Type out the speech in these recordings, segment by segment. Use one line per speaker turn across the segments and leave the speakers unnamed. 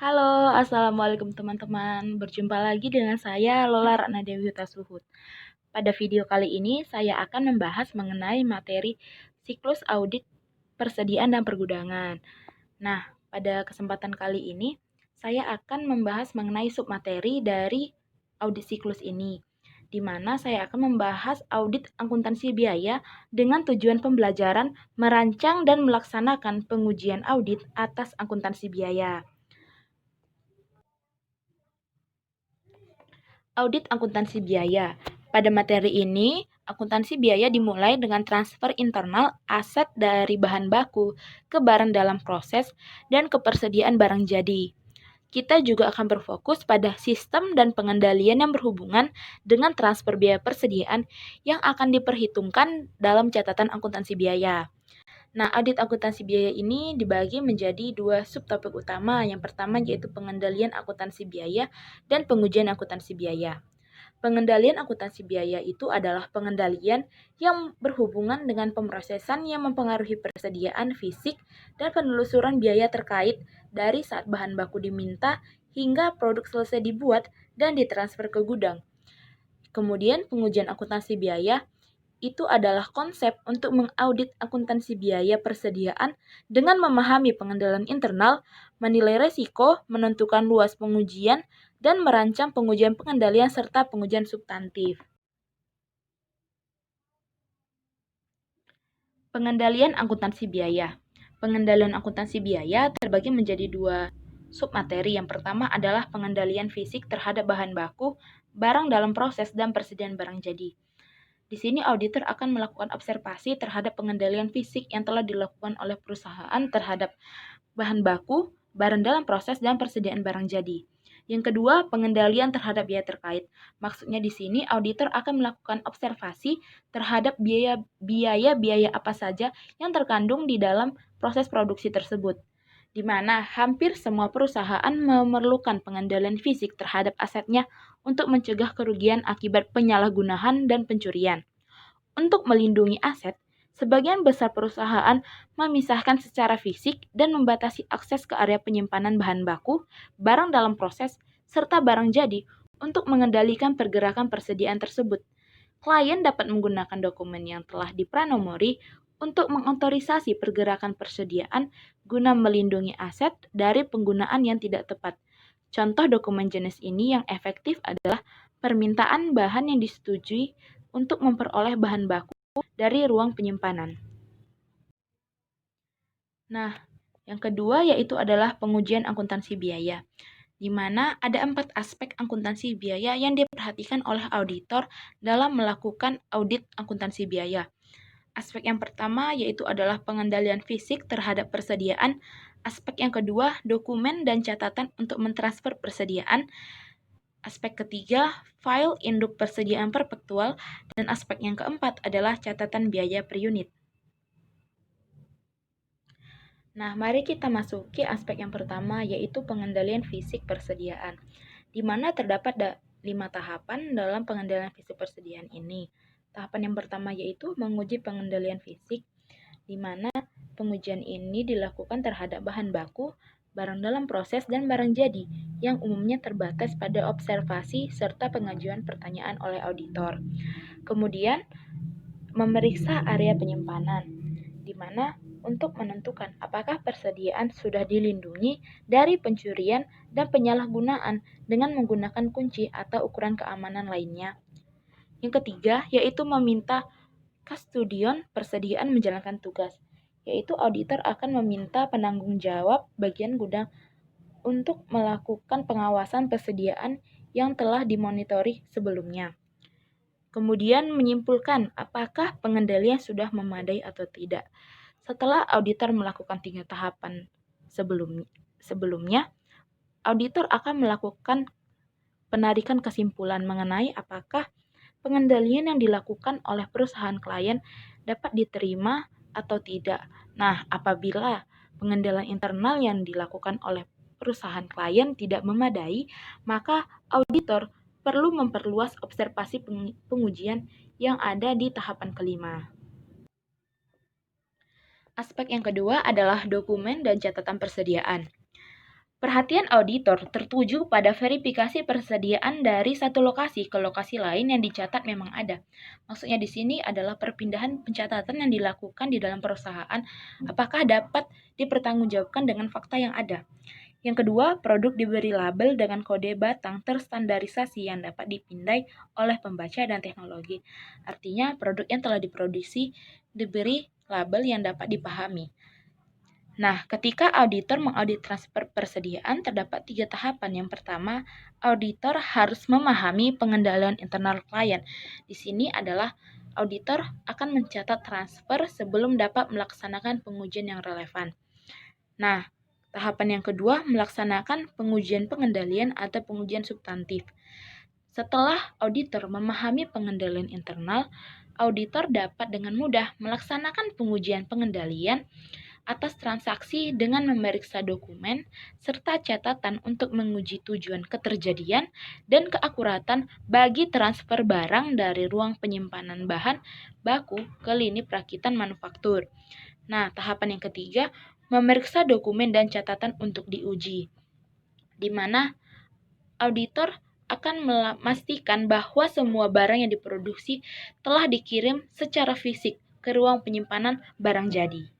Halo, assalamualaikum teman-teman. Berjumpa lagi dengan saya Lola Ratna Dewi Huta Suhud. Pada video kali ini saya akan membahas mengenai materi siklus audit persediaan dan pergudangan. Nah, pada kesempatan kali ini saya akan membahas mengenai submateri dari audit siklus ini, di mana saya akan membahas audit akuntansi biaya dengan tujuan pembelajaran merancang dan melaksanakan pengujian audit atas akuntansi biaya. Audit akuntansi biaya. Pada materi ini, akuntansi biaya dimulai dengan transfer internal aset dari bahan baku ke barang dalam proses dan kepersediaan barang jadi. Kita juga akan berfokus pada sistem dan pengendalian yang berhubungan dengan transfer biaya persediaan yang akan diperhitungkan dalam catatan akuntansi biaya. Nah, audit akuntansi biaya ini dibagi menjadi dua subtopik utama. Yang pertama yaitu pengendalian akuntansi biaya dan pengujian akuntansi biaya. Pengendalian akuntansi biaya itu adalah pengendalian yang berhubungan dengan pemrosesan yang mempengaruhi persediaan fisik dan penelusuran biaya terkait dari saat bahan baku diminta hingga produk selesai dibuat dan ditransfer ke gudang. Kemudian pengujian akuntansi biaya itu adalah konsep untuk mengaudit akuntansi biaya persediaan dengan memahami pengendalian internal, menilai resiko, menentukan luas pengujian, dan merancang pengujian pengendalian serta pengujian substantif. Pengendalian akuntansi biaya. Pengendalian akuntansi biaya terbagi menjadi dua submateri. Yang pertama adalah pengendalian fisik terhadap bahan baku, barang dalam proses, dan persediaan barang jadi. Di sini auditor akan melakukan observasi terhadap pengendalian fisik yang telah dilakukan oleh perusahaan terhadap bahan baku, barang dalam proses, dan persediaan barang jadi. Yang kedua, pengendalian terhadap biaya terkait. Maksudnya di sini auditor akan melakukan observasi terhadap biaya apa saja yang terkandung di dalam proses produksi tersebut, di mana hampir semua perusahaan memerlukan pengendalian fisik terhadap asetnya untuk mencegah kerugian akibat penyalahgunaan dan pencurian. Untuk melindungi aset, sebagian besar perusahaan memisahkan secara fisik dan membatasi akses ke area penyimpanan bahan baku, barang dalam proses, serta barang jadi untuk mengendalikan pergerakan persediaan tersebut. Klien dapat menggunakan dokumen yang telah dipranomori untuk mengotorisasi pergerakan persediaan guna melindungi aset dari penggunaan yang tidak tepat. Contoh dokumen jenis ini yang efektif adalah permintaan bahan yang disetujui untuk memperoleh bahan baku dari ruang penyimpanan. Nah, yang kedua yaitu adalah pengujian akuntansi biaya, di mana ada 4 aspek akuntansi biaya yang diperhatikan oleh auditor dalam melakukan audit akuntansi biaya. Aspek yang pertama yaitu adalah pengendalian fisik terhadap persediaan. Aspek yang kedua, dokumen dan catatan untuk mentransfer persediaan. Aspek ketiga, file induk persediaan perpetual. Dan aspek yang keempat adalah catatan biaya per unit. Nah, mari kita masuki aspek yang pertama yaitu pengendalian fisik persediaan, di mana terdapat 5 tahapan dalam pengendalian fisik persediaan ini. Tahapan yang pertama yaitu menguji pengendalian fisik, di mana pengujian ini dilakukan terhadap bahan baku, barang dalam proses, dan barang jadi, yang umumnya terbatas pada observasi serta pengajuan pertanyaan oleh auditor. Kemudian, memeriksa area penyimpanan, di mana untuk menentukan apakah persediaan sudah dilindungi dari pencurian dan penyalahgunaan dengan menggunakan kunci atau ukuran keamanan lainnya. Yang ketiga, yaitu meminta kustodian persediaan menjalankan tugas, yaitu auditor akan meminta penanggung jawab bagian gudang untuk melakukan pengawasan persediaan yang telah dimonitori sebelumnya. Kemudian menyimpulkan apakah pengendalian sudah memadai atau tidak. Setelah auditor melakukan 3 tahapan sebelumnya, auditor akan melakukan penarikan kesimpulan mengenai apakah pengendalian yang dilakukan oleh perusahaan klien dapat diterima atau tidak. Nah, apabila pengendalian internal yang dilakukan oleh perusahaan klien tidak memadai, maka auditor perlu memperluas observasi pengujian yang ada di tahapan kelima. Aspek yang kedua adalah dokumen dan catatan persediaan. Perhatian auditor tertuju pada verifikasi persediaan dari satu lokasi ke lokasi lain yang dicatat memang ada. Maksudnya di sini adalah perpindahan pencatatan yang dilakukan di dalam perusahaan, apakah dapat dipertanggungjawabkan dengan fakta yang ada. Yang kedua, produk diberi label dengan kode batang terstandarisasi yang dapat dipindai oleh pembaca dan teknologi. Artinya, produk yang telah diproduksi diberi label yang dapat dipahami. Nah, ketika auditor mengaudit transfer persediaan, terdapat 3 tahapan. Yang pertama, auditor harus memahami pengendalian internal klien. Di sini adalah auditor akan mencatat transfer sebelum dapat melaksanakan pengujian yang relevan. Nah, tahapan yang kedua, melaksanakan pengujian pengendalian atau pengujian substantif. Setelah auditor memahami pengendalian internal, auditor dapat dengan mudah melaksanakan pengujian pengendalian atas transaksi dengan memeriksa dokumen serta catatan untuk menguji tujuan keterjadian dan keakuratan bagi transfer barang dari ruang penyimpanan bahan baku ke lini perakitan manufaktur. Nah, tahapan yang ketiga, memeriksa dokumen dan catatan untuk diuji, di mana auditor akan memastikan bahwa semua barang yang diproduksi telah dikirim secara fisik ke ruang penyimpanan barang jadi.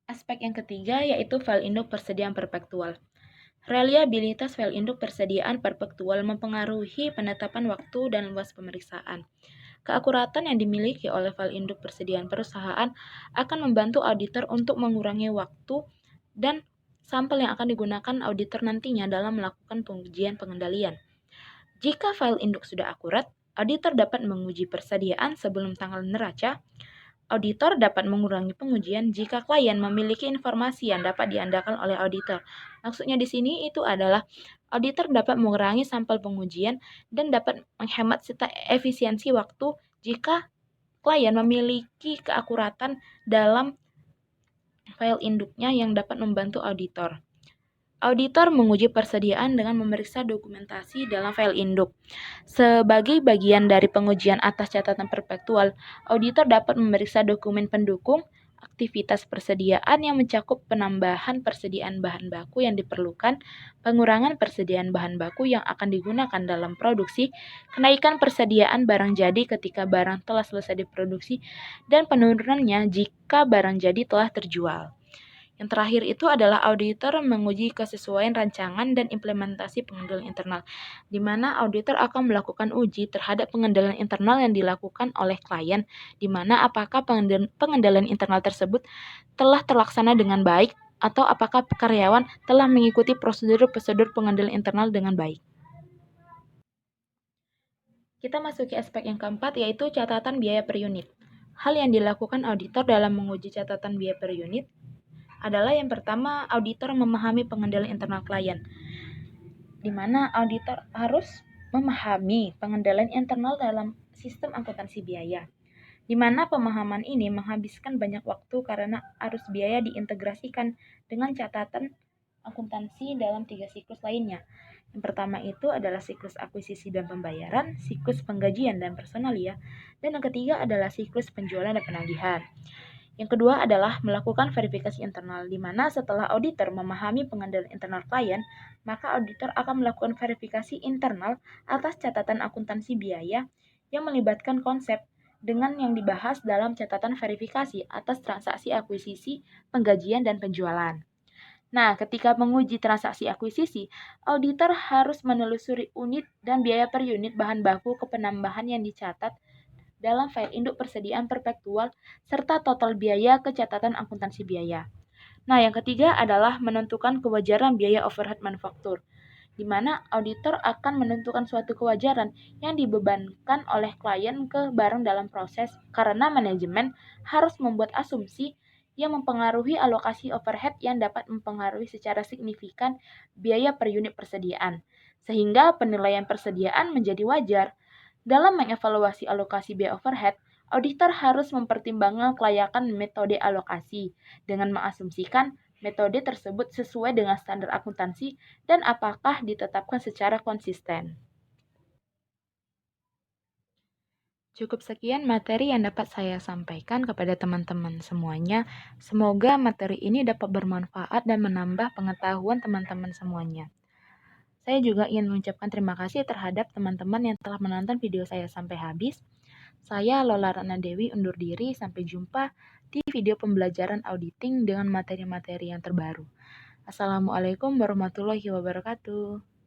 Aspek yang ketiga yaitu file induk persediaan perpetual. Reliabilitas file induk persediaan perpetual mempengaruhi penetapan waktu dan luas pemeriksaan. Keakuratan yang dimiliki oleh file induk persediaan perusahaan akan membantu auditor untuk mengurangi waktu dan sampel yang akan digunakan auditor nantinya dalam melakukan pengujian pengendalian. Jika file induk sudah akurat, auditor dapat menguji persediaan sebelum tanggal neraca. Auditor dapat mengurangi pengujian jika klien memiliki informasi yang dapat diandalkan oleh auditor. Maksudnya di sini itu adalah auditor dapat mengurangi sampel pengujian dan dapat menghemat serta efisiensi waktu jika klien memiliki keakuratan dalam file induknya yang dapat membantu auditor. Auditor menguji persediaan dengan memeriksa dokumentasi dalam file induk. Sebagai bagian dari pengujian atas catatan perpetual, auditor dapat memeriksa dokumen pendukung aktivitas persediaan yang mencakup penambahan persediaan bahan baku yang diperlukan, pengurangan persediaan bahan baku yang akan digunakan dalam produksi, kenaikan persediaan barang jadi ketika barang telah selesai diproduksi, dan penurunannya jika barang jadi telah terjual. Yang terakhir itu adalah auditor menguji kesesuaian rancangan dan implementasi pengendalian internal, di mana auditor akan melakukan uji terhadap pengendalian internal yang dilakukan oleh klien, di mana apakah pengendalian internal tersebut telah terlaksana dengan baik atau apakah karyawan telah mengikuti prosedur-prosedur pengendalian internal dengan baik. Kita masuki aspek yang keempat, yaitu catatan biaya per unit. Hal yang dilakukan auditor dalam menguji catatan biaya per unit adalah yang pertama, auditor memahami pengendalian internal klien, di mana auditor harus memahami pengendalian internal dalam sistem akuntansi biaya, di mana pemahaman ini menghabiskan banyak waktu karena arus biaya diintegrasikan dengan catatan akuntansi dalam 3 siklus lainnya. Yang pertama itu adalah siklus akuisisi dan pembayaran, siklus penggajian dan personalia, dan yang ketiga adalah siklus penjualan dan penagihan. Yang kedua adalah melakukan verifikasi internal, di mana setelah auditor memahami pengendalian internal klien, maka auditor akan melakukan verifikasi internal atas catatan akuntansi biaya yang melibatkan konsep dengan yang dibahas dalam catatan verifikasi atas transaksi akuisisi, penggajian, dan penjualan. Nah, ketika menguji transaksi akuisisi, auditor harus menelusuri unit dan biaya per unit bahan baku ke penambahan yang dicatat dalam file induk persediaan perpetual serta total biaya ke catatan akuntansi biaya. Nah, yang ketiga adalah menentukan kewajaran biaya overhead manufaktur, di mana auditor akan menentukan suatu kewajaran yang dibebankan oleh klien ke barang dalam proses karena manajemen harus membuat asumsi yang mempengaruhi alokasi overhead yang dapat mempengaruhi secara signifikan biaya per unit persediaan, sehingga penilaian persediaan menjadi wajar. Dalam mengevaluasi alokasi biaya overhead, auditor harus mempertimbangkan kelayakan metode alokasi dengan mengasumsikan metode tersebut sesuai dengan standar akuntansi dan apakah ditetapkan secara konsisten. Cukup sekian materi yang dapat saya sampaikan kepada teman-teman semuanya. Semoga materi ini dapat bermanfaat dan menambah pengetahuan teman-teman semuanya. Saya juga ingin mengucapkan terima kasih terhadap teman-teman yang telah menonton video saya sampai habis. Saya Lola Ratna Dewi undur diri, sampai jumpa di video pembelajaran auditing dengan materi-materi yang terbaru. Assalamualaikum warahmatullahi wabarakatuh.